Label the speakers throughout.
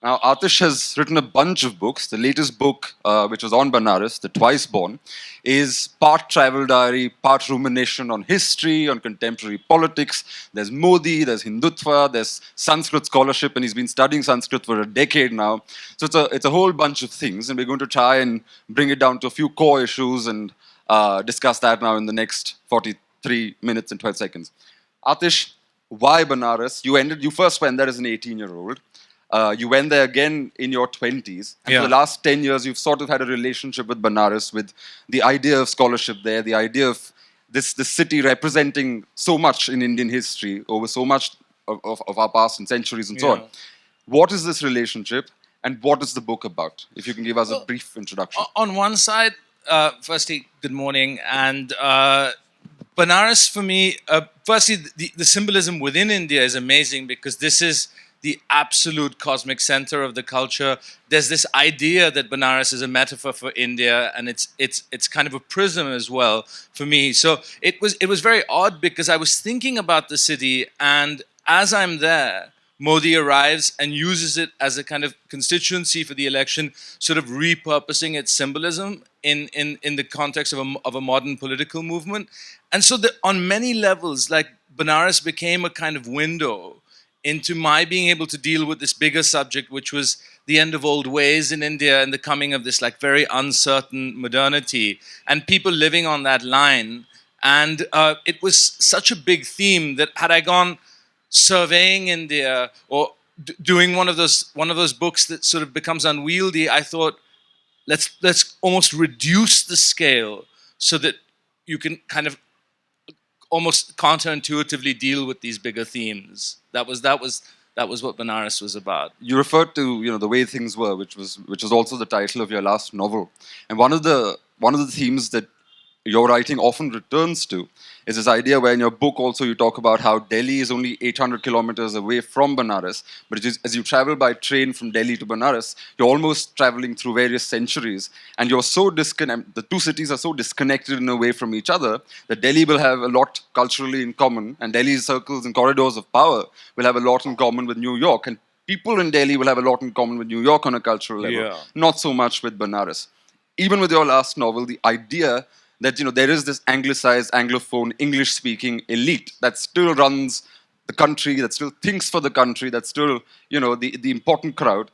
Speaker 1: Now, Aatish has written a bunch of books. The latest book, which was on Benares, The Twiceborn, is part travel diary, part rumination on history, on contemporary politics. There's Modi, there's Hindutva, there's Sanskrit scholarship, and he's been studying Sanskrit for a decade now. So it's a whole bunch of things, and we're going to try and bring it down to a few core issues and discuss that now in the next 43 minutes and 12 seconds. Aatish, why Benares? You first went there as an 18-year-old. You went there again in your 20s. And for the last 10 years, you've sort of had a relationship with Benares, with the idea of scholarship there, the idea of this city representing so much in Indian history, over so much of our past and centuries and so on. What is this relationship, and what is the book about? If you can give us a brief introduction.
Speaker 2: On one side, firstly, good morning. And Benares, for me, firstly, the symbolism within India is amazing, because this is the absolute cosmic center of the culture. There's this idea that Benares is a metaphor for India, and it's kind of a prism as well for me. So it was very odd, because I was thinking about the city, and as I'm there, Modi arrives and uses it as a kind of constituency for the election, sort of repurposing its symbolism in the context of a modern political movement. And so on many levels, like, Benares became a kind of window into my being able to deal with this bigger subject, which was the end of old ways in India and the coming of this, like, very uncertain modernity, and people living on that line. And it was such a big theme that, had I gone surveying India or doing one of those books that sort of becomes unwieldy, I thought, let's almost reduce the scale so that you can kind of almost counterintuitively deal with these bigger themes. That was what Benares was about.
Speaker 1: You referred to The Way Things Were, which was also the title of your last novel, and one of the themes that your writing often returns to is this idea where in your book also you talk about how Delhi is only 800 kilometers away from Benares, but as you travel by train from Delhi to Benares, you're almost traveling through various centuries, and you're so the two cities are so disconnected in a way from each other that Delhi will have a lot culturally in common, and Delhi's circles and corridors of power will have a lot in common with New York, and people in Delhi will have a lot in common with New York on a cultural level, not so much with Benares. Even with your last novel, the idea that there is this anglicized, anglophone, English-speaking elite that still runs the country, that still thinks for the country, that's still the important crowd,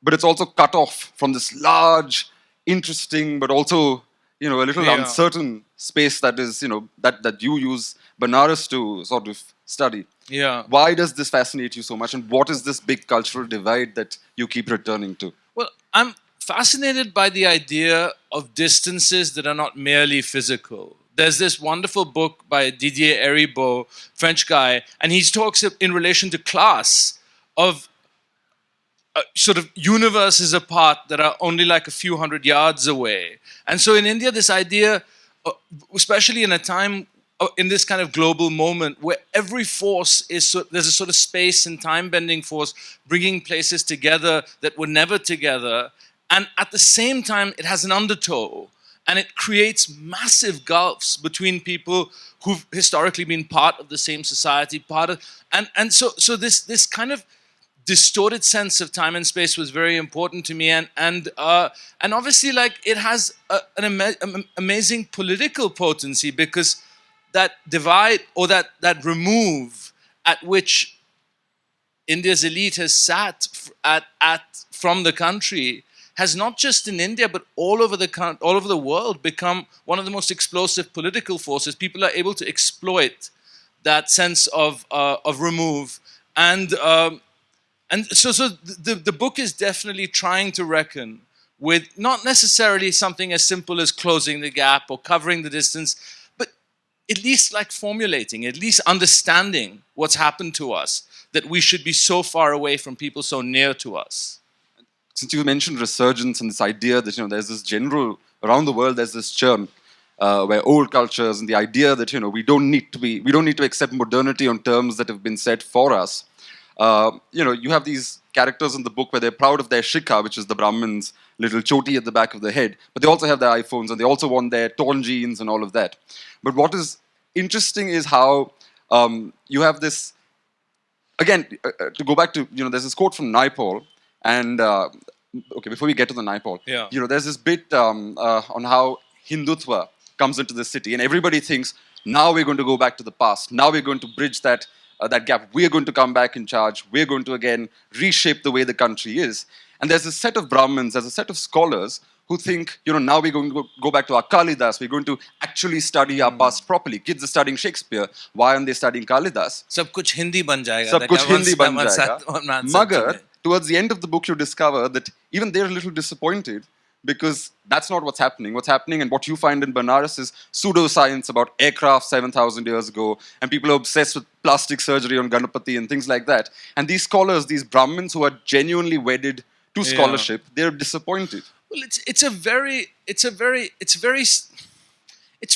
Speaker 1: but it's also cut off from this large, interesting, but also a little uncertain space that is that you use Benares to sort of study.
Speaker 2: Yeah.
Speaker 1: Why does this fascinate you so much, and what is this big cultural divide that you keep returning to?
Speaker 2: Well, I'm fascinated by the idea of distances that are not merely physical. There's this wonderful book by Didier Erribault, French guy, and he talks in relation to class of sort of universes apart that are only like a few hundred yards away. And so in India, this idea, especially in a time, in this kind of global moment where every force there's a sort of space and time-bending force bringing places together that were never together. And at the same time, it has an undertow, and it creates massive gulfs between people who've historically been part of the same society, and so this kind of distorted sense of time and space was very important to me, and obviously, like, it has an amazing political potency, because that divide or that remove at which India's elite has sat from the country has not just in India, but all over the world become one of the most explosive political forces. People are able to exploit that sense of remove, and so the book is definitely trying to reckon with not necessarily something as simple as closing the gap or covering the distance, but at least like formulating, at least understanding what's happened to us, that we should be so far away from people so near to us.
Speaker 1: Since you mentioned resurgence and this idea that there's this general around the world, there's this churn where old cultures and the idea that we don't need to accept modernity on terms that have been set for us. You have these characters in the book where they're proud of their shikha, which is the Brahmins' little choti at the back of the head, but they also have their iPhones and they also want their torn jeans and all of that. But what is interesting is how you have this, again, to go back to, there's this quote from Naipaul, And okay, before we get to the Naipaul,
Speaker 2: Yeah.
Speaker 1: there's this bit on how Hindutva comes into the city, and everybody thinks now we're going to go back to the past. Now we're going to bridge that gap. We're going to come back in charge. We're going to again reshape the way the country is. And there's a set of Brahmins, there's a set of scholars who think, now we're going to go back to our Kalidas. We're going to actually study our past properly. Kids are studying Shakespeare. Why aren't they studying Kalidas?
Speaker 2: सब कुछ हिंदी बन जाएगा.
Speaker 1: सब कुछ हिंदी बन
Speaker 2: One
Speaker 1: जाएगा.
Speaker 2: answer
Speaker 1: Magar,
Speaker 2: to me.
Speaker 1: towards the end of the book, you discover that even they're a little disappointed because that's not what's happening. What's happening and what you find in Benares is pseudoscience about aircraft 7,000 years ago, and people are obsessed with plastic surgery on Ganapati and things like that. And these scholars, these Brahmins who are genuinely wedded to scholarship, they're disappointed.
Speaker 2: Well, it's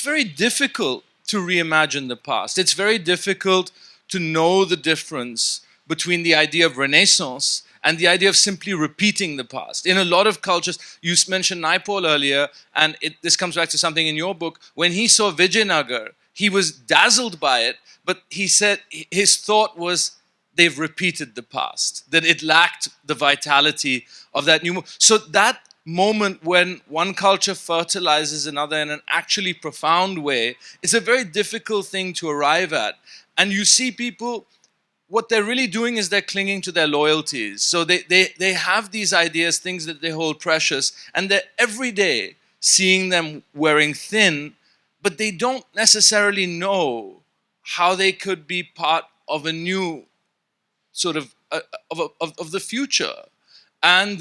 Speaker 2: very difficult to reimagine the past. It's very difficult to know the difference between the idea of Renaissance and the idea of simply repeating the past. In a lot of cultures, you mentioned Naipaul earlier, and this comes back to something in your book. When he saw Vijayanagar, he was dazzled by it, but he said his thought was, they've repeated the past, that it lacked the vitality of that new. So that moment when one culture fertilizes another in an actually profound way is a very difficult thing to arrive at. And you see people, what they're really doing is they're clinging to their loyalties. So they have these ideas, things that they hold precious, and they're every day seeing them wearing thin, but they don't necessarily know how they could be part of a new sort of the future. And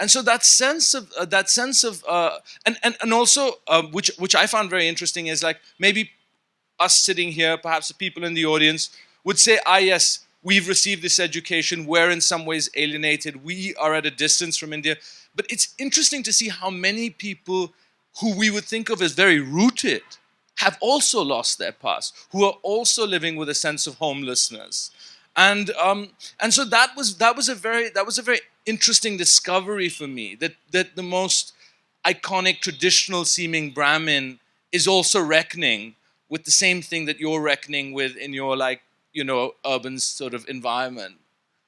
Speaker 2: so that sense of and also which I found very interesting is like maybe us sitting here, perhaps the people in the audience would say, yes, we've received this education, we're in some ways alienated, we are at a distance from India. But it's interesting to see how many people who we would think of as very rooted have also lost their past, who are also living with a sense of homelessness. And so that was a very interesting discovery for me, that the most iconic, traditional seeming Brahmin is also reckoning with the same thing that you're reckoning with in your urban sort of environment.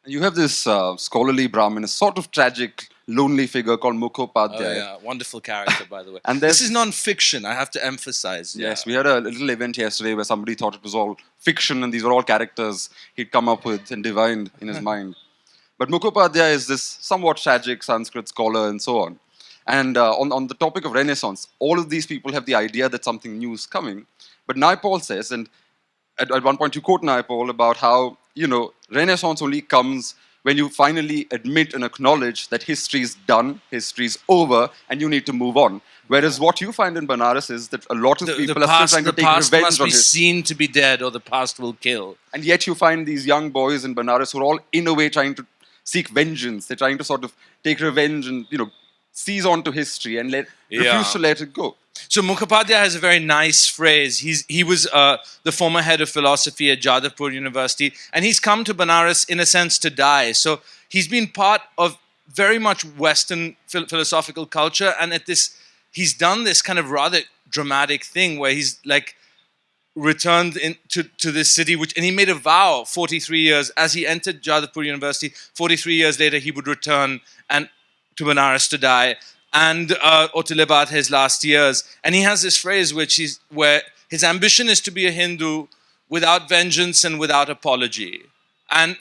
Speaker 1: You have this scholarly Brahmin, a sort of tragic, lonely figure called Mukhopadhyay.
Speaker 2: Oh yeah, wonderful character, by the way.
Speaker 1: And
Speaker 2: this is non-fiction, I have to emphasize.
Speaker 1: Yes, we had a little event yesterday where somebody thought it was all fiction and these were all characters he'd come up with and divined in his mind. But Mukhopadhyay is this somewhat tragic Sanskrit scholar and so on. And on the topic of Renaissance, all of these people have the idea that something new is coming. But Naipaul says, and at one point you quote Naipaul about how, Renaissance only comes when you finally admit and acknowledge that history is done, history is over, and you need to move on. Whereas what you find in Benares is that a lot of people are still trying to take revenge on history.
Speaker 2: The past must be seen to be dead, or the past will kill.
Speaker 1: And yet you find these young boys in Benares who are all, in a way, trying to seek vengeance. They're trying to sort of take revenge and, seize onto history and refuse to let it go.
Speaker 2: So Mukhopadhyay has a very nice phrase. He was the former head of philosophy at Jadavpur University, and he's come to Benares in a sense to die. So he's been part of very much Western philosophical culture, and he's done this kind of rather dramatic thing where he's like returned to this city, and he made a vow 43 years as he entered Jadavpur University. 43 years later, he would return and to Benares to die, and or to live out his last years. And he has this phrase where his ambition is to be a Hindu without vengeance and without apology. And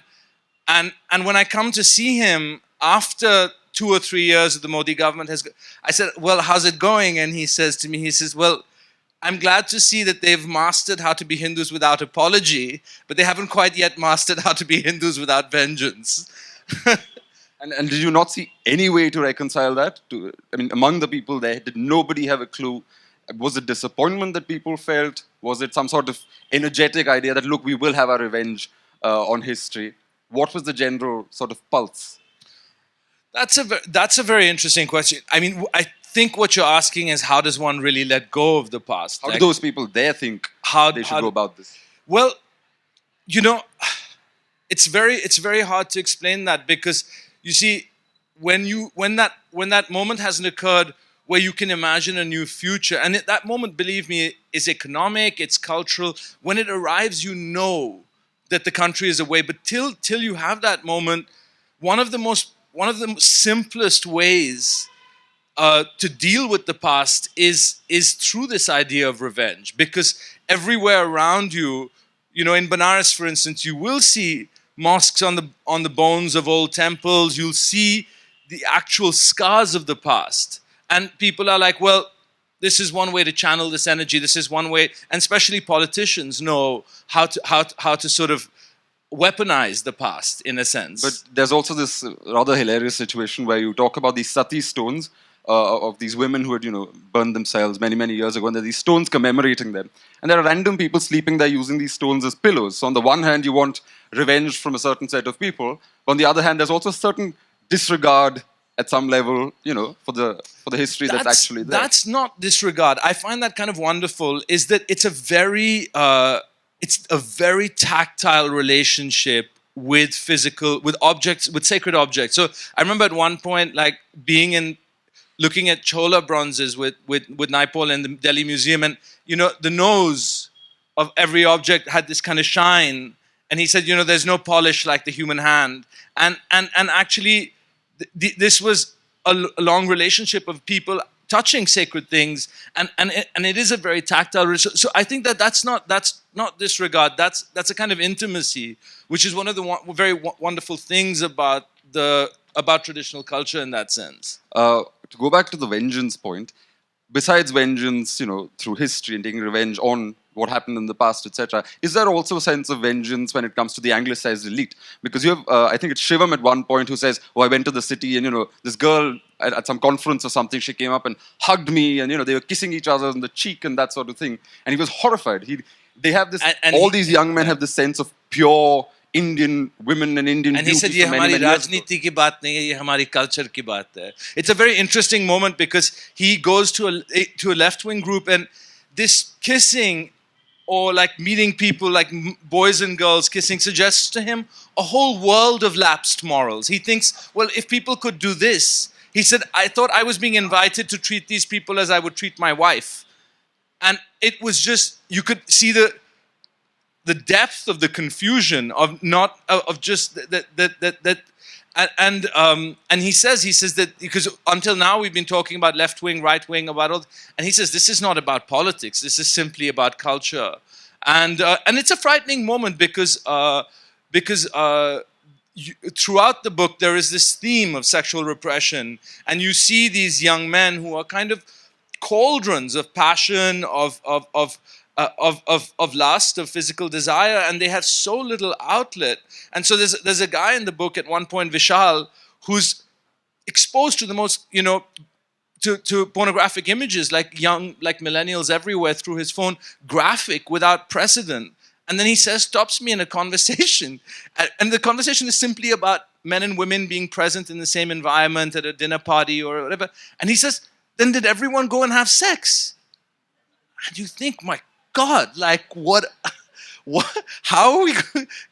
Speaker 2: when I come to see him after 2 or 3 years of the Modi government I said, well, how's it going? And he says to me, well, I'm glad to see that they've mastered how to be Hindus without apology, but they haven't quite yet mastered how to be Hindus without vengeance.
Speaker 1: And did you not see any way to reconcile that? Among the people there, did nobody have a clue? Was it disappointment that people felt? Was it some sort of energetic idea that, look, we will have our revenge on history? What was the general sort of pulse?
Speaker 2: That's a very interesting question. I think what you're asking is, how does one really let go of the past?
Speaker 1: How do those people there think they should go about this?
Speaker 2: Well, it's very hard to explain that, because you see, when that moment hasn't occurred where you can imagine a new future, and that moment, believe me, is economic, it's cultural. When it arrives, you know that the country is away. But till you have that moment, one of the most the simplest ways to deal with the past is through this idea of revenge, because everywhere around you, in Benares, for instance, you will see mosques on the bones of old temples. You'll see the actual scars of the past, and people are like, well, this is one way to channel this energy. This is one way, and especially politicians know how to sort of weaponize the past in a sense.
Speaker 1: But there's also this rather hilarious situation where you talk about these sati stones of these women who had, burned themselves many, many years ago, and there are these stones commemorating them. And there are random people sleeping there using these stones as pillows. So on the one hand, you want revenge from a certain set of people, but on the other hand, there's also a certain disregard at some level, for the history that's actually there.
Speaker 2: That's not disregard. I find that kind of wonderful. Is that it's a very tactile relationship with objects, with sacred objects. So I remember at one point, like looking at Chola bronzes with Naipaul in the Delhi Museum, and the nose of every object had this kind of shine, and he said, there's no polish like the human hand, and actually this was a long relationship of people touching sacred things, and it is a very tactile. So I think that's not disregard. That's a kind of intimacy, which is one of the very wonderful things about traditional culture in that sense.
Speaker 1: To go back to the vengeance point, besides vengeance, through history and taking revenge on what happened in the past, etc., is there also a sense of vengeance when it comes to the anglicized elite? Because you have, I think it's Shivam at one point who says, "Oh, I went to the city and this girl at some conference or something, she came up and hugged me, and they were kissing each other on the cheek and that sort of thing." And he was horrified. They have this. These young men have this sense of pure Indian women and Indian beauty.
Speaker 2: And he said, "Ye hamari rajniti ki baat nahi hai, ye hamari culture ki baat hai." It's a very interesting moment because he goes to a left-wing group, and this kissing, or like meeting people, like boys and girls kissing, suggests to him a whole world of lapsed morals. He thinks, well, if people could do this, he said, I thought I was being invited to treat these people as I would treat my wife. And it was just, you could see the depth of the confusion of just that. And he says that because until now we've been talking about left wing, right wing, about all, and he says this is not about politics. This is simply about culture, and it's a frightening moment because throughout the book there is this theme of sexual repression, and you see these young men who are kind of cauldrons of passion, of lust, of physical desire, and they have so little outlet. And so there's a guy in the book at one point, Vishal, who's exposed to the most, to pornographic images, like millennials everywhere through his phone, graphic, without precedent. And then he stops me in a conversation. And the conversation is simply about men and women being present in the same environment at a dinner party or whatever. And he says, then did everyone go and have sex? And you think, my God, like what, how are we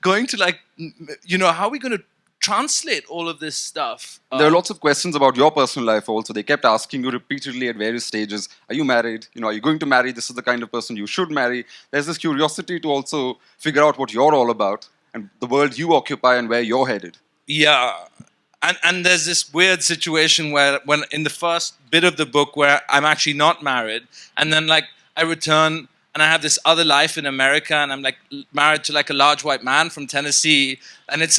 Speaker 2: going to how are we going to translate all of this stuff?
Speaker 1: There are lots of questions about your personal life also. They kept asking you repeatedly at various stages, are you married? Are you going to marry? This is the kind of person you should marry. There's this curiosity to also figure out what you're all about and the world you occupy and where you're headed.
Speaker 2: Yeah. And there's this weird situation where when in the first bit of the book where I'm actually not married, and then I return and I have this other life in America, and I'm married to a large white man from Tennessee, and it's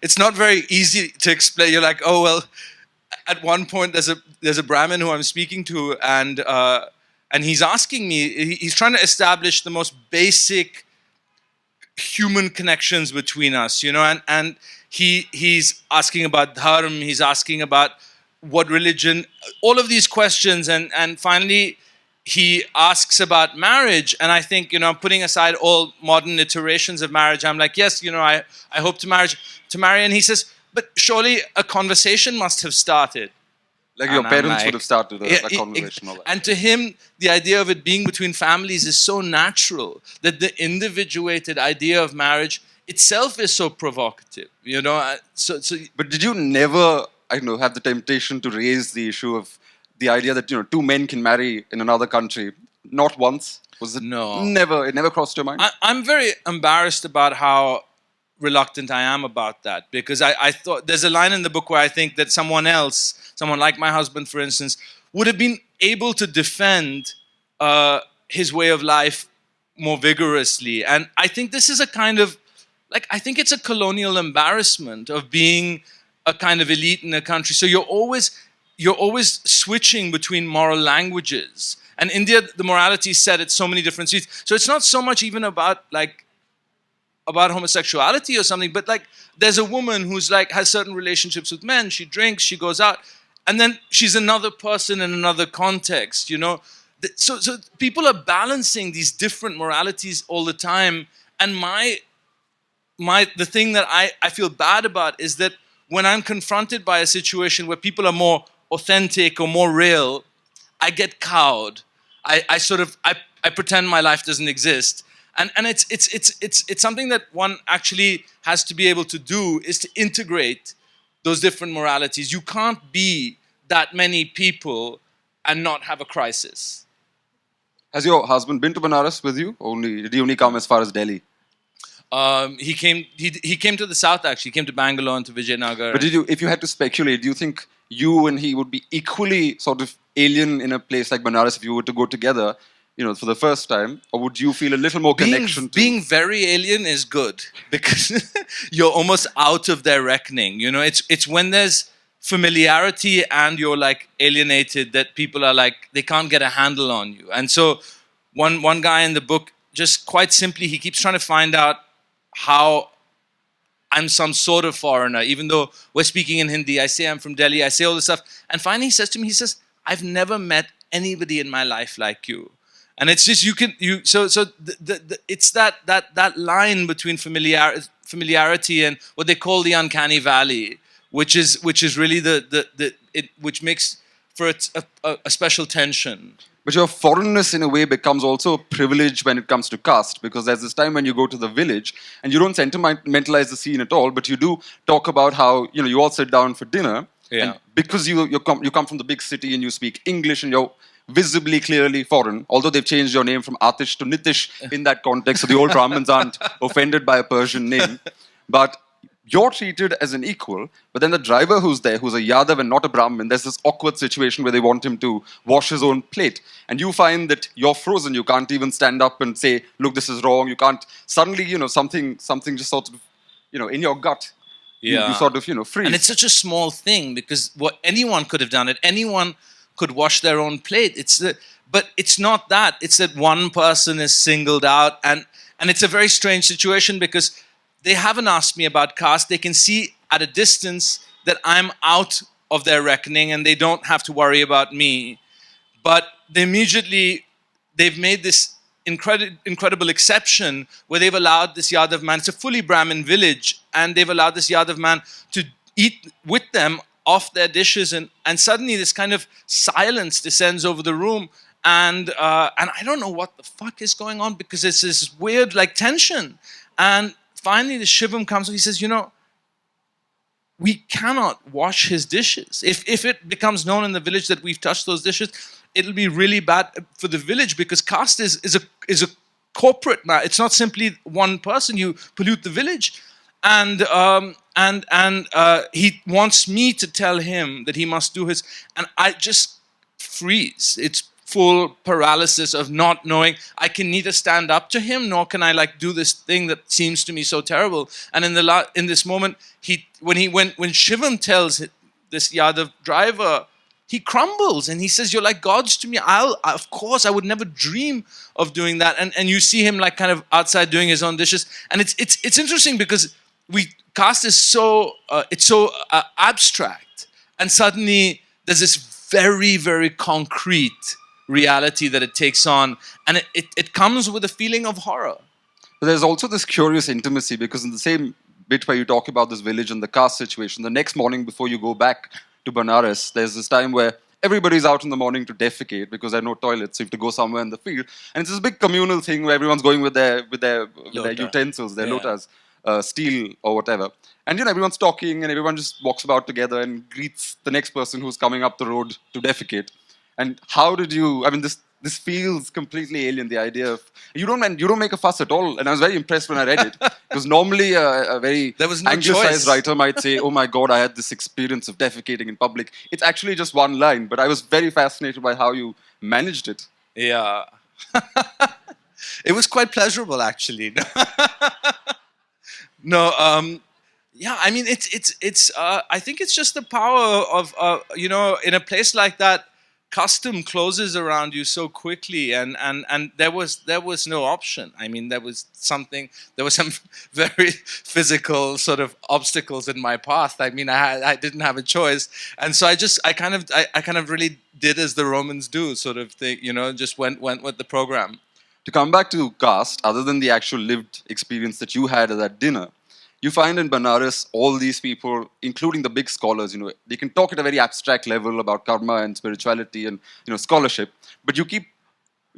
Speaker 2: it's not very easy to explain. You're like, oh well. At one point, there's a Brahmin who I'm speaking to, and he's asking me. He's trying to establish the most basic human connections between us, and he's asking about dharma. He's asking about what religion, all of these questions, and finally he asks about marriage. And I think, putting aside all modern iterations of marriage, I'm like, yes, I hope to marry. And he says, but surely a conversation must have started.
Speaker 1: Like your parents would have started a conversation.
Speaker 2: And to him, the idea of it being between families is so natural that the individuated idea of marriage itself is so provocative,
Speaker 1: But did you never, have the temptation to raise the issue of the idea that, two men can marry in another country? Not once? Was it?
Speaker 2: No.
Speaker 1: Never? It never crossed your mind?
Speaker 2: I'm very embarrassed about how reluctant I am about that, because I thought there's a line in the book where I think that someone else, someone like my husband, for instance, would have been able to defend his way of life more vigorously. And I think this is a kind of, like, I think it's a colonial embarrassment of being a kind of elite in a country. So you're always switching between moral languages. And India, the morality is set at so many different streets. So it's not so much even about homosexuality or something, but like there's a woman who's like has certain relationships with men. She drinks, she goes out, and then she's another person in another context. So people are balancing these different moralities all the time. And the thing that I feel bad about is that when I'm confronted by a situation where people are more authentic or more real, I get cowed. I pretend my life doesn't exist. And it's something that one actually has to be able to do, is to integrate those different moralities. You can't be that many people and not have a crisis.
Speaker 1: Has your husband been to Benares with you? Did he only come as far as Delhi?
Speaker 2: He came to the south, actually. He came to Bangalore and to Vijayanagar.
Speaker 1: But if you had to speculate, do you think you and he would be equally sort of alien in a place like Benares if you were to go together, for the first time? Or would you feel a little more connection to...
Speaker 2: Being very alien is good, because you're almost out of their reckoning. It's when there's familiarity and you're like alienated that people are like, they can't get a handle on you. And so one guy in the book, just quite simply, he keeps trying to find out how I'm some sort of foreigner, even though we're speaking in Hindi. I say I'm from Delhi, I say all this stuff. And finally he says to me, I've never met anybody in my life like you. And it's just, it's that line between familiarity and what they call the uncanny valley, which is really which makes for a special tension.
Speaker 1: But your foreignness, in a way, becomes also a privilege when it comes to caste, because there's this time when you go to the village and you don't sentimentalize the scene at all, but you do talk about how you all sit down for dinner, and because you come from the big city and you speak English and you're visibly, clearly foreign, although they've changed your name from Aatish to Nitish in that context, so the old Brahmins aren't offended by a Persian name, but you're treated as an equal. But then the driver who's there, who's a Yadav and not a Brahmin, there's this awkward situation where they want him to wash his own plate. And you find that you're frozen. You can't even stand up and say, look, this is wrong. You can't suddenly, something just sort of, in your gut, you sort of, freeze.
Speaker 2: And it's such a small thing, because anyone could have done it. Anyone could wash their own plate. But it's not that. It's that one person is singled out. And it's a very strange situation, because they haven't asked me about caste. They can see at a distance that I'm out of their reckoning and they don't have to worry about me. But they've made this incredible exception where they've allowed this Yadav man, it's a fully Brahmin village, and they've allowed this Yadav man to eat with them off their dishes. And suddenly this kind of silence descends over the room. And I don't know what the fuck is going on, because it's this weird like tension. And finally, the Shivam comes and he says, we cannot wash his dishes. If it becomes known in the village that we've touched those dishes, it'll be really bad for the village, because caste is a corporate now. It's not simply one person. You pollute the village. And he wants me to tell him that he must do his. And I just freeze. It's full paralysis of not knowing. I can neither stand up to him, nor can I like do this thing that seems to me so terrible. And in this moment, when Shivam tells this Yadav driver, he crumbles and he says, "You're like gods to me. Of course, I would never dream of doing that." And you see him like kind of outside doing his own dishes. And it's interesting, because caste is so abstract, and suddenly there's this very, very concrete reality that it takes on, and it comes with a feeling of horror.
Speaker 1: But there's also this curious intimacy, because in the same bit where you talk about this village and the caste situation, the next morning before you go back to Benares, there's this time where everybody's out in the morning to defecate because there are no toilets, so you have to go somewhere in the field. And it's this big communal thing where everyone's going with their utensils, their lotas, steel or whatever. And everyone's talking and everyone just walks about together and greets the next person who's coming up the road to defecate. And how did you, this feels completely alien. The idea of you don't make a fuss at all, and I was very impressed when I read it because normally a very
Speaker 2: There was no
Speaker 1: anglicized
Speaker 2: choice.
Speaker 1: writer might say, "Oh my God, I had this experience of defecating in public." It's actually just one line, but I was very fascinated by how you managed it.
Speaker 2: Yeah. It was quite pleasurable, actually. No, yeah, I mean, I think it's just the power of, in a place like that, custom closes around you so quickly, and there was no option. I mean, there was some very physical sort of obstacles in my path. I mean, I didn't have a choice, and so I kind of really did as the Romans do, sort of thing, just went with the program.
Speaker 1: To come back to caste, other than the actual lived experience that you had at that dinner, you find in Benares all these people, including the big scholars, they can talk at a very abstract level about karma and spirituality and scholarship, but you keep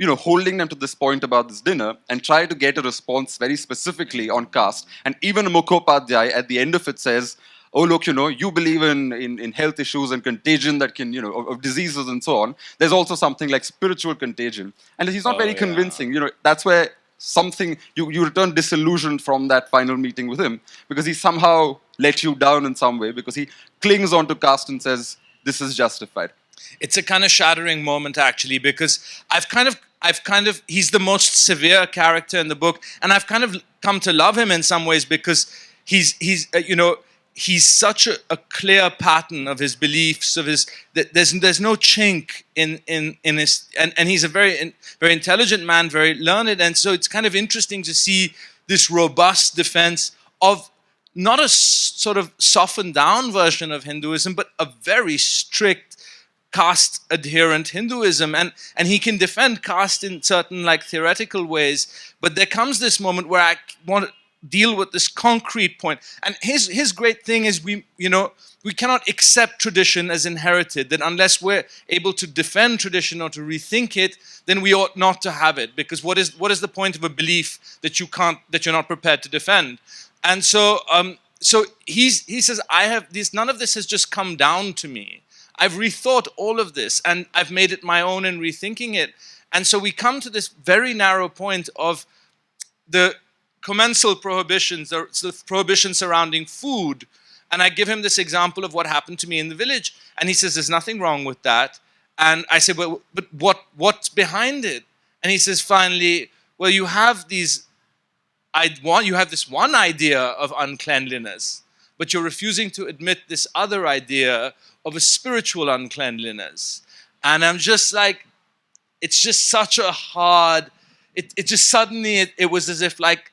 Speaker 1: holding them to this point about this dinner and try to get a response very specifically on caste. And even Mukhopadhyay at the end of it says, oh, look, you believe in health issues and contagion that can, of diseases and so on. There's also something like spiritual contagion. And he's not very convincing. That's where something, you return disillusioned from that final meeting with him because he somehow let you down in some way because he clings onto caste and says, this is justified.
Speaker 2: It's a kind of shattering moment, actually, because I've kind of, he's the most severe character in the book, and I've kind of come to love him in some ways because he's such a clear pattern of his beliefs, of his, there's no chink in his, and he's a very intelligent man, very learned, and so it's kind of interesting to see this robust defense of not a sort of softened down version of Hinduism, but a very strict caste adherent Hinduism, and he can defend caste in certain like theoretical ways, but there comes this moment where I want to deal with this concrete point. And his great thing is we cannot accept tradition as inherited, that unless we're able to defend tradition or to rethink it, then we ought not to have it, because what is the point of a belief that you're not prepared to defend? And so he says, I have this, none of this has just come down to me. I've rethought all of this and I've made it my own in rethinking it. And so we come to this very narrow point of the commensal prohibitions, or the prohibition surrounding food. And I give him this example of what happened to me in the village. And he says, there's nothing wrong with that. And I say, well, but what's behind it? And he says, finally, well, you have this one idea of uncleanliness, but you're refusing to admit this other idea of a spiritual uncleanliness. And I'm just like, it's just such a hard, it just suddenly, it was as if like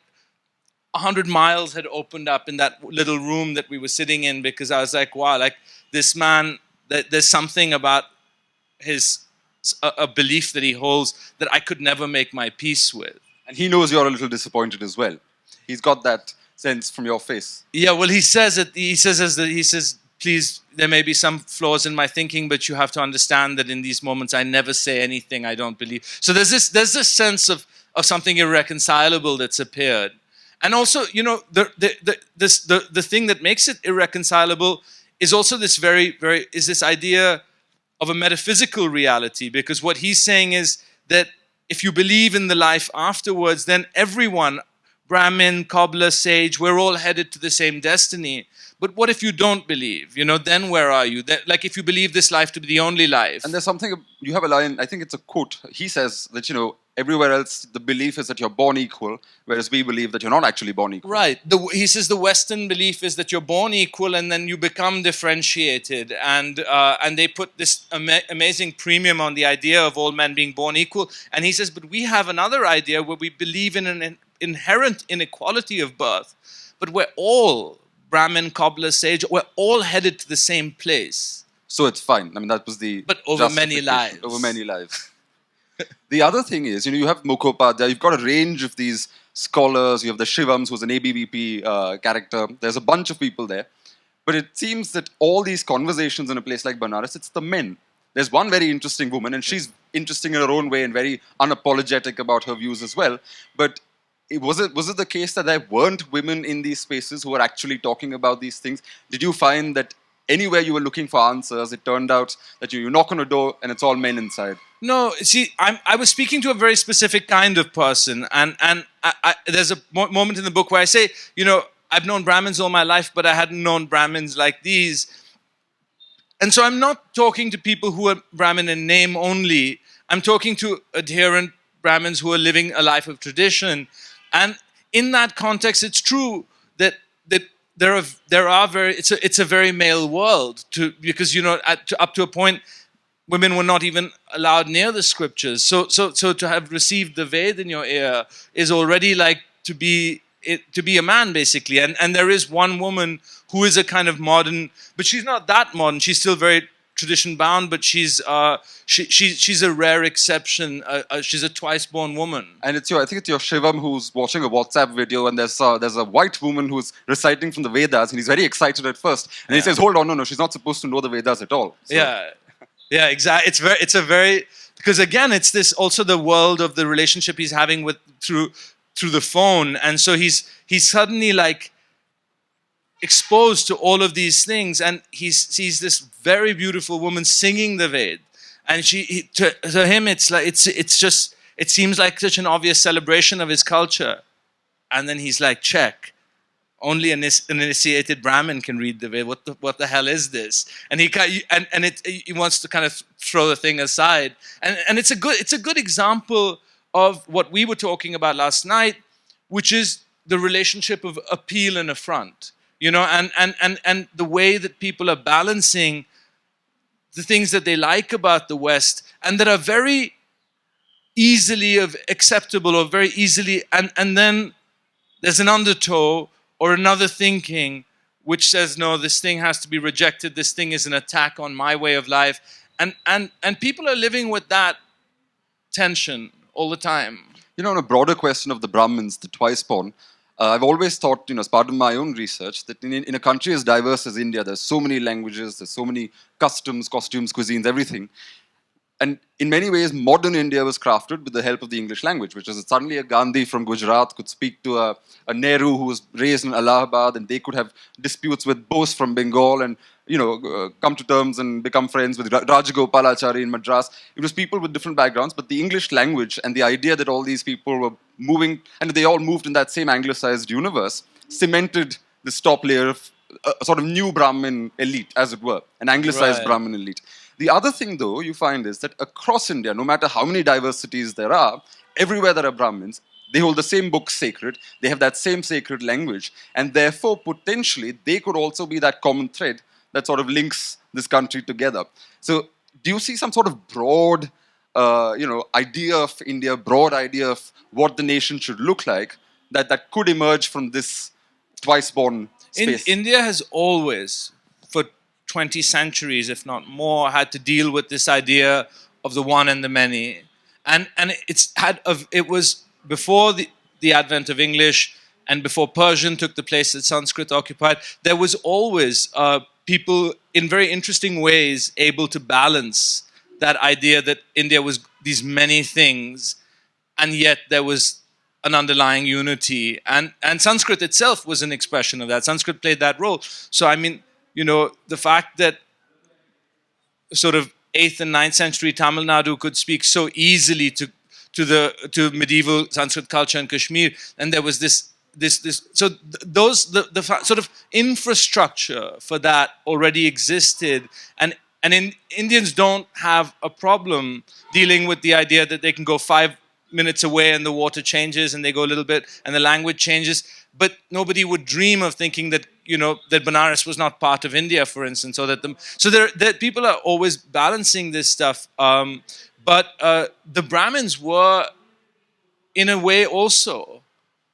Speaker 2: 100 miles had opened up in that little room that we were sitting in, because I was like, wow, like this man, there's something about a belief that he holds that I could never make my peace with.
Speaker 1: And he knows you're a little disappointed as well. He's got that sense from your face.
Speaker 2: Yeah, well, he says, please, there may be some flaws in my thinking, but you have to understand that in these moments I never say anything I don't believe. So there's this sense of something irreconcilable that's appeared. And also, the thing that makes it irreconcilable is also this this idea of a metaphysical reality, because what he's saying is that if you believe in the life afterwards, then everyone, Brahmin, cobbler, sage, we're all headed to the same destiny. But what if you don't believe? Then where are you? Like if you believe this life to be the only life.
Speaker 1: And there's something, you have a line, I think it's a quote. He says that, everywhere else the belief is that you're born equal, whereas we believe that you're not actually born equal.
Speaker 2: Right. He says the Western belief is that you're born equal and then you become differentiated. And they put this amazing premium on the idea of all men being born equal. And he says, but we have another idea where we believe in an inherent inequality of birth. But we're all, Brahmin, cobbler, sage, we're all headed to the same place.
Speaker 1: So it's fine. I mean, that was the...
Speaker 2: But over many lives.
Speaker 1: Over many lives. The other thing is, you have Mukhopadhyay, you've got a range of these scholars, you have the Shivams, who's an ABVP character, there's a bunch of people there. But it seems that all these conversations in a place like Benares, it's the men. There's one very interesting woman, and she's interesting in her own way and very unapologetic about her views as well. But was it the case that there weren't women in these spaces who were actually talking about these things? Did you find that anywhere you were looking for answers, it turned out that you knock on a door and it's all men inside.
Speaker 2: No, see, I was speaking to a very specific kind of person, and there's a moment in the book where I say, I've known Brahmins all my life, but I hadn't known Brahmins like these. And so I'm not talking to people who are Brahmin in name only. I'm talking to adherent Brahmins who are living a life of tradition. And in that context, it's true that there are very it's a very male world because up to a point, women were not even allowed near the scriptures. So to have received the Ved in your ear is already like to be a man, basically. And there is one woman who is a kind of modern, but she's not that modern. She's still very tradition bound, but she's a rare exception. She's a twiceborn woman.
Speaker 1: And I think it's your Shivam who's watching a WhatsApp video, and there's a white woman who's reciting from the Vedas, and he's very excited at first, and he says, "Hold on, no, she's not supposed to know the Vedas at all." So.
Speaker 2: Yeah, exactly. It's a very, because again, it's this also the world of the relationship he's having with through the phone, and so he's suddenly like exposed to all of these things, and he sees this very beautiful woman singing the Ved, and to him it's like it seems like such an obvious celebration of his culture, and then he's like, check. Only an initiated Brahmin can read the Ved. What the hell is this? And he wants to kind of throw the thing aside. And it's a good example of what we were talking about last night, which is the relationship of appeal and affront. And the way that people are balancing the things that they like about the West and that are very easily acceptable or very easily, and then there's an undertow or another thinking which says, no, this thing has to be rejected. This thing is an attack on my way of life. And people are living with that tension all the time.
Speaker 1: On a broader question of the Brahmins, the twiceborn, I've always thought, as part of my own research, that in a country as diverse as India, there's so many languages, there's so many customs, costumes, cuisines, everything. And in many ways, modern India was crafted with the help of the English language, which is that suddenly a Gandhi from Gujarat could speak to a Nehru who was raised in Allahabad, and they could have disputes with Bose from Bengal and, come to terms and become friends with Rajagopalachari in Madras. It was people with different backgrounds, but the English language and the idea that all these people were moving, and they all moved in that same anglicized universe, cemented this top layer of a sort of new Brahmin elite, as it were, an anglicized Brahmin elite. The other thing, though, you find is that across India, no matter how many diversities there are, everywhere there are Brahmins, they hold the same books sacred, they have that same sacred language, and therefore, potentially, they could also be that common thread that sort of links this country together. So, do you see some sort of broad, idea of India, broad idea of what the nation should look like, that could emerge from this twice-born space?
Speaker 2: India has always, for 20 centuries, if not more, had to deal with this idea of the one and the many. And it was before the advent of English and before Persian took the place that Sanskrit occupied, there was always people in very interesting ways able to balance that idea that India was these many things, and yet there was an underlying unity. And Sanskrit itself was an expression of that. Sanskrit played that role. So, I mean, the fact that sort of 8th and 9th century Tamil Nadu could speak so easily to medieval Sanskrit culture in Kashmir, and there was the sort of infrastructure for that already existed, and Indians don't have a problem dealing with the idea that they can go 5 minutes away and the water changes and they go a little bit and the language changes, but nobody would dream of thinking that that Benares was not part of India, for instance, or that people are always balancing this stuff. But the Brahmins were, in a way, also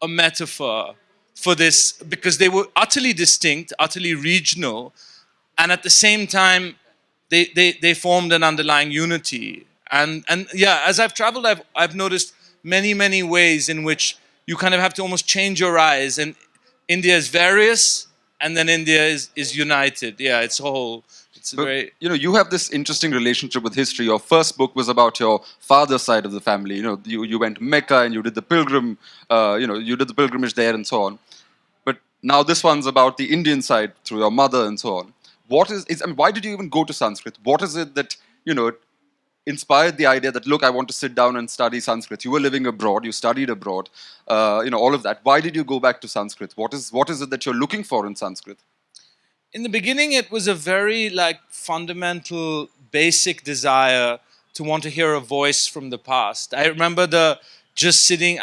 Speaker 2: a metaphor for this, because they were utterly distinct, utterly regional, and at the same time, they formed an underlying unity. And yeah, as I've traveled, I've noticed many ways in which you kind of have to almost change your eyes. And India is various, and then India is united. Yeah, it's whole. But,
Speaker 1: you have this interesting relationship with history. Your first book was about your father's side of the family. You went to Mecca and you did the you did the pilgrimage there and so on. But now this one's about the Indian side through your mother and so on. I mean, why did you even go to Sanskrit? What is it that, inspired the idea that, look, I want to sit down and study Sanskrit? You were living abroad, you studied abroad, all of that. Why did you go back to Sanskrit? What is it that you're looking for in Sanskrit?
Speaker 2: In the beginning, it was a very fundamental, basic desire to want to hear a voice from the past. I remember just sitting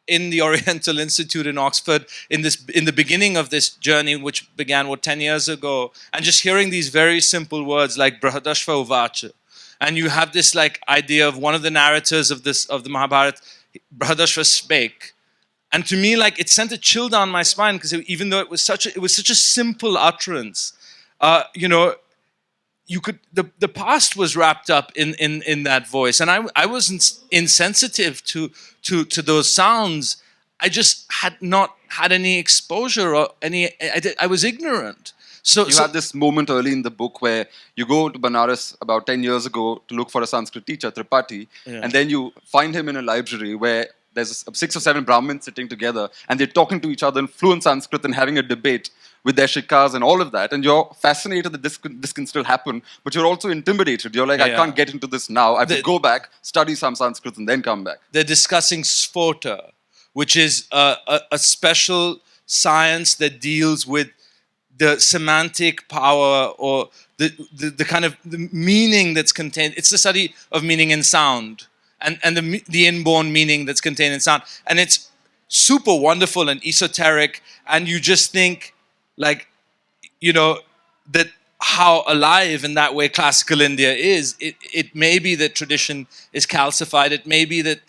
Speaker 2: in the Oriental Institute in Oxford in the beginning of this journey, which began 10 years ago, and just hearing these very simple words like Brahadashva Uvacha. And you have this idea of one of the narrators of the Mahabharata, Brahadashva spake. And to me, it sent a chill down my spine, because even though it was such a simple utterance, the past was wrapped up in that voice, and I wasn't insensitive to those sounds. I just had not had any exposure or I was ignorant. So
Speaker 1: you had this moment early in the book where you go to Benares about 10 years ago to look for a Sanskrit teacher, Tripathi, and then you find him in a library where there's 6 or 7 Brahmins sitting together, and they're talking to each other in fluent Sanskrit and having a debate with their shikas and all of that. And you're fascinated that this can still happen, but you're also intimidated. You're like, I can't get into this now. I have to go back, study some Sanskrit, and then come back.
Speaker 2: They're discussing sphota, which is a special science that deals with the semantic power, or the kind of the meaning that's contained. It's the study of meaning in sound, and the inborn meaning that's contained in sound. And it's super wonderful and esoteric, and you just think, that how alive in that way classical India is. It may be that tradition is calcified. It may be that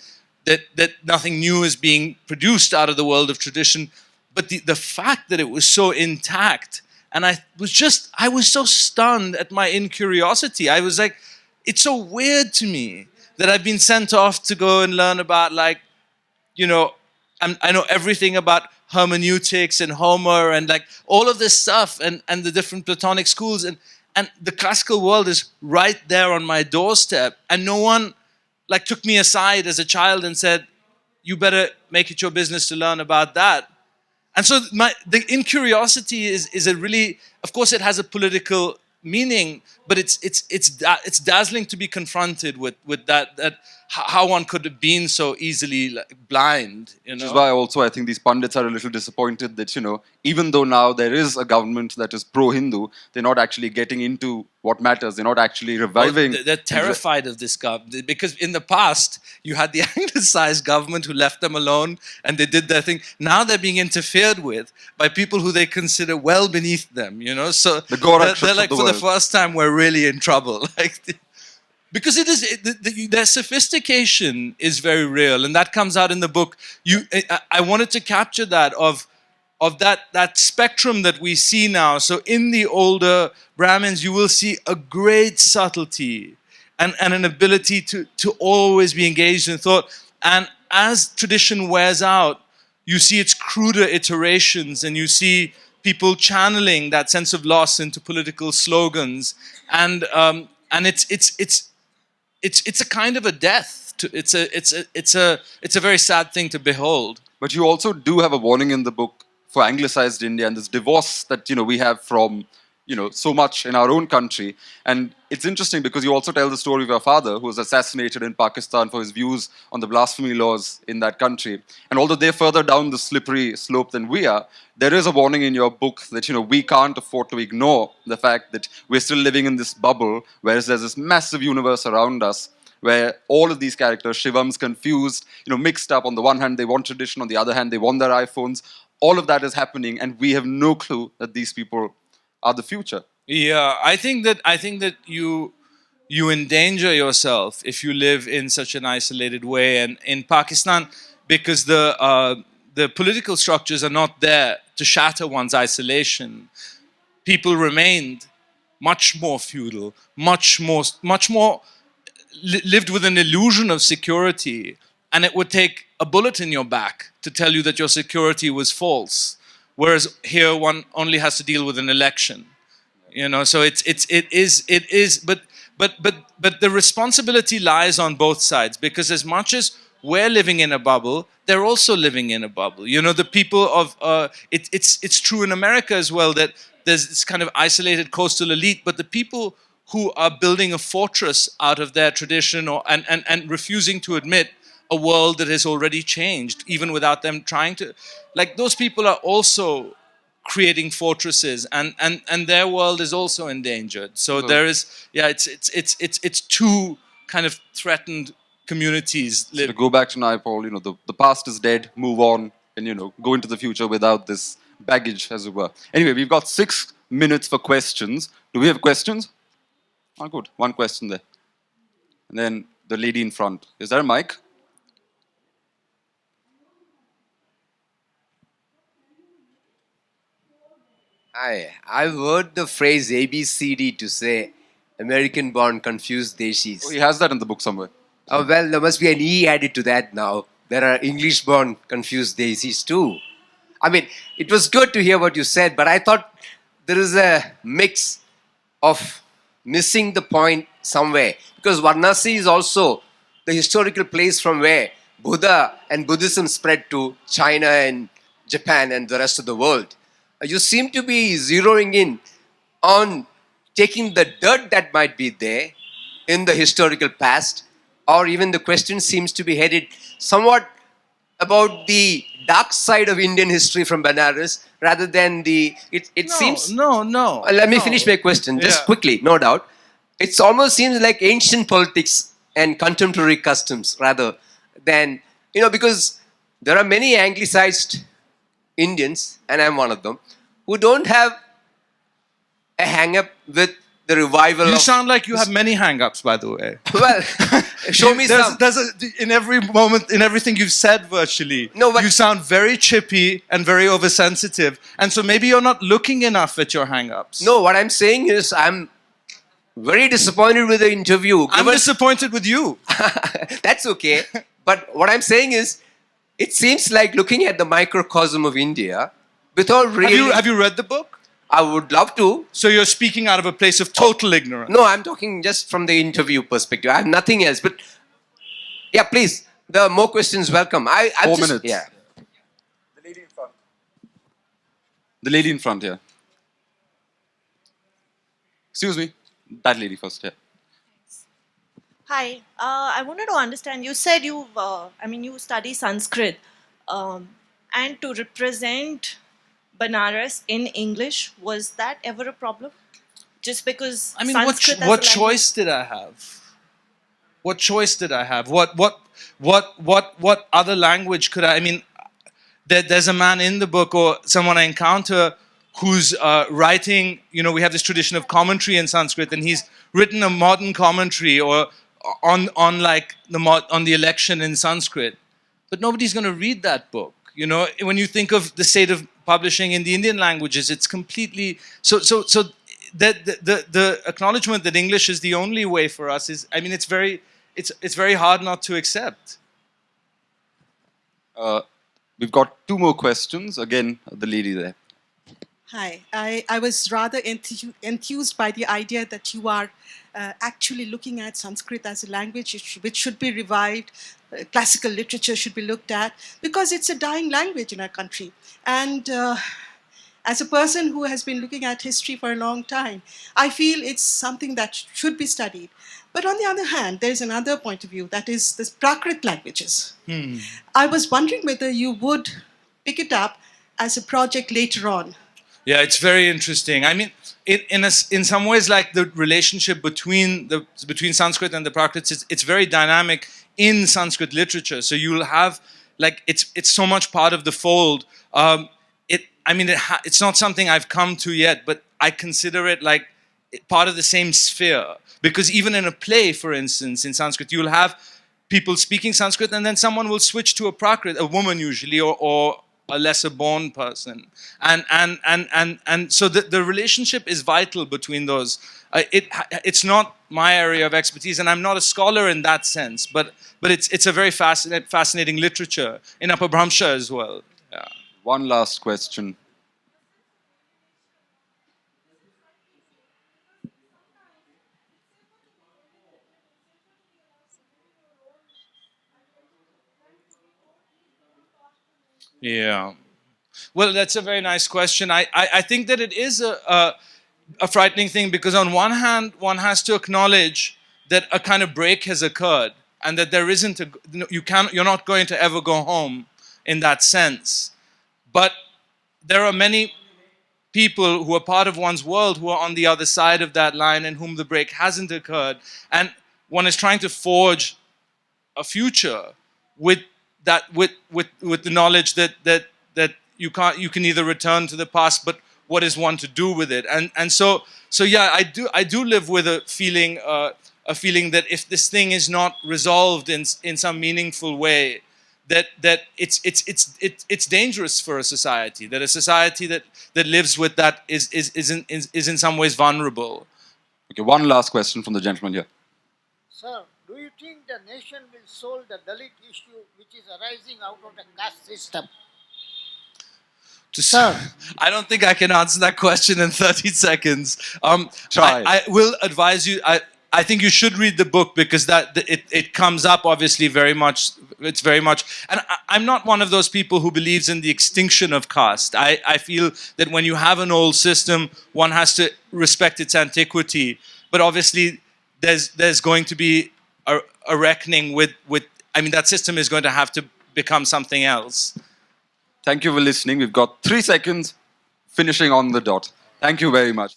Speaker 2: nothing new is being produced out of the world of tradition. But the fact that it was so intact, and I was so stunned at my incuriosity. I was like, it's so weird to me that I've been sent off to go and learn about I know everything about hermeneutics and Homer and all of this stuff and the different Platonic schools, and the classical world is right there on my doorstep, and no one took me aside as a child and said, you better make it your business to learn about that. And so the incuriosity is a really, of course it has a political meaning, but it's dazzling to be confronted with that how one could have been so easily blind.
Speaker 1: Which is why also I think these pundits are a little disappointed that even though now there is a government that is pro-Hindu, they're not actually getting into what matters. They're not actually reviving.
Speaker 2: They're terrified of this government, because in the past you had the anglicized government who left them alone and they did their thing. Now they're being interfered with by people who they consider well beneath them. So
Speaker 1: the Gorakshas
Speaker 2: they're
Speaker 1: of the
Speaker 2: for
Speaker 1: world.
Speaker 2: the first time we're really in trouble. Because their sophistication is very real, and that comes out in the book. I wanted to capture that of that spectrum that we see now. So in the older Brahmins, you will see a great subtlety and an ability to always be engaged in thought. And as tradition wears out, you see its cruder iterations, and you see people channeling that sense of loss into political slogans, and it's a kind of a death. It's a very sad thing to behold.
Speaker 1: But you also do have a warning in the book for anglicized India and this divorce that we have from so much in our own country. And it's interesting because you also tell the story of your father who was assassinated in Pakistan for his views on the blasphemy laws in that country. And although they're further down the slippery slope than we are, there is a warning in your book that we can't afford to ignore the fact that we're still living in this bubble, whereas there's this massive universe around us where all of these characters, Shivam's confused, mixed up. On the one hand, they want tradition. On the other hand, they want their iPhones. All of that is happening, and we have no clue that these people are the future.
Speaker 2: Yeah, I think that you endanger yourself if you live in such an isolated way. And in Pakistan, because the political structures are not there to shatter one's isolation, people remained much more feudal, much more lived with an illusion of security, and it would take a bullet in your back to tell you that your security was false. Whereas here one only has to deal with an election, So it is, but the responsibility lies on both sides, because as much as we're living in a bubble, they're also living in a bubble. The people of it's true in America as well that there's this kind of isolated coastal elite, but the people who are building a fortress out of their tradition and refusing to admit a world that has already changed, even without them trying to, like those people are also creating fortresses, and their world is also endangered. So there is, yeah, it's two kind of threatened communities
Speaker 1: So to go back to Naipaul, the past is dead, move on, and, go into the future without this baggage, as it were. Anyway, we've got 6 minutes for questions. Do we have questions? Oh, good. One question there. And then the lady in front. Is there a mic?
Speaker 3: I've heard the phrase ABCD to say American born confused Deshis.
Speaker 1: Oh, he has that in the book somewhere.
Speaker 3: Oh, well, there must be an E added to that now. There are English born confused daisies too. I mean, it was good to hear what you said, but I thought there is a mix of missing the point somewhere. Because Varanasi is also the historical place from where Buddha and Buddhism spread to China and Japan and the rest of the world. You seem to be zeroing in on taking the dirt that might be there in the historical past, or even the question seems to be headed somewhat about the dark side of Indian history from Benares rather than the. It seems.
Speaker 2: no.
Speaker 3: Let me finish my question just
Speaker 2: Yeah.
Speaker 3: quickly, no doubt. It almost seems like ancient politics and contemporary customs rather than, because there are many anglicized Indians, and I'm one of them, who don't have a hang up with the revival
Speaker 2: You
Speaker 3: of.
Speaker 2: sound like you have many hang-ups, by the way.
Speaker 3: Well, show me some.
Speaker 2: In every moment, in everything you've said virtually,
Speaker 3: No, but-
Speaker 2: you sound very chippy and very oversensitive. And so maybe you're not looking enough at your hang-ups.
Speaker 3: No, what I'm saying is I'm very disappointed with the interview.
Speaker 2: I'm
Speaker 3: given-
Speaker 2: disappointed with you.
Speaker 3: That's okay. But what I'm saying is, it seems like looking at the microcosm of India without really.
Speaker 2: Have you read the book?
Speaker 3: I would love to.
Speaker 2: So you're speaking out of a place of total ignorance.
Speaker 3: No, I'm talking just from the interview perspective. I have nothing else. But yeah, please, the more questions welcome. I'm
Speaker 1: 4
Speaker 3: just,
Speaker 1: minutes.
Speaker 3: Yeah.
Speaker 1: The lady in front. The lady in front, yeah. Excuse me. That lady first, yeah.
Speaker 4: Hi, I wanted to understand. You said you study Sanskrit, and to represent Benares in English, was that ever a problem? Just because
Speaker 2: I mean,
Speaker 4: Sanskrit as a
Speaker 2: what
Speaker 4: language-
Speaker 2: choice did I have? What choice did I have? What other language could I? I mean, there's a man in the book or someone I encounter who's writing. We have this tradition of commentary in Sanskrit, and he's written a modern commentary or on like on the election in Sanskrit, but nobody's going to read that book. When you think of the state of publishing in the Indian languages, it's completely so. The acknowledgement that English is the only way for us is, I mean, it's very hard not to accept.
Speaker 1: We've got 2 more questions. Again, the lady there.
Speaker 5: Hi, I was rather enthused by the idea that you are actually looking at Sanskrit as a language which should be revived. Classical literature should be looked at because it's a dying language in our country. And as a person who has been looking at history for a long time, I feel it's something that should be studied. But on the other hand, there's another point of view, that is the Prakrit languages. I was wondering whether you would pick it up as a project later on.
Speaker 2: Yeah, it's very interesting. I mean, in some ways, like the relationship between Sanskrit and the Prakrits, it's very dynamic in Sanskrit literature. So you'll have like it's so much part of the fold. It's not something I've come to yet, but I consider it like part of the same sphere. Because even in a play, for instance, in Sanskrit, you'll have people speaking Sanskrit, and then someone will switch to a Prakrit, a woman usually, or a lesser born person, and so the relationship is vital between those. It's not my area of expertise, and I'm not a scholar in that sense, but it's a very fascinating literature in Upper Brahmsha as well. Yeah.
Speaker 1: One last question.
Speaker 2: Yeah. Well, that's a very nice question. I think that it is a frightening thing because on one hand, one has to acknowledge that a kind of break has occurred and that there isn't you're not going to ever go home in that sense. But there are many people who are part of one's world who are on the other side of that line and whom the break hasn't occurred. And one is trying to forge a future with that with the knowledge that you can either return to the past, but what is one to do with it? And so yeah, I do live with a feeling that if this thing is not resolved in some meaningful way, that it's dangerous for a society. That a society that lives with that is in some ways vulnerable.
Speaker 1: Okay, one last question from the gentleman here.
Speaker 6: Sir, do you think the nation will solve the Dalit issue which is arising out of the caste system?
Speaker 2: I don't think I can answer that question in 30 seconds.
Speaker 1: Try.
Speaker 2: I will advise you. I think you should read the book because it comes up obviously very much. It's very much, and I'm not one of those people who believes in the extinction of caste. I feel that when you have an old system, one has to respect its antiquity. But obviously, there's going to be a reckoning with. I mean, that system is going to have to become something else.
Speaker 1: Thank you for listening. We've got 3 seconds, finishing on the dot. Thank you very much.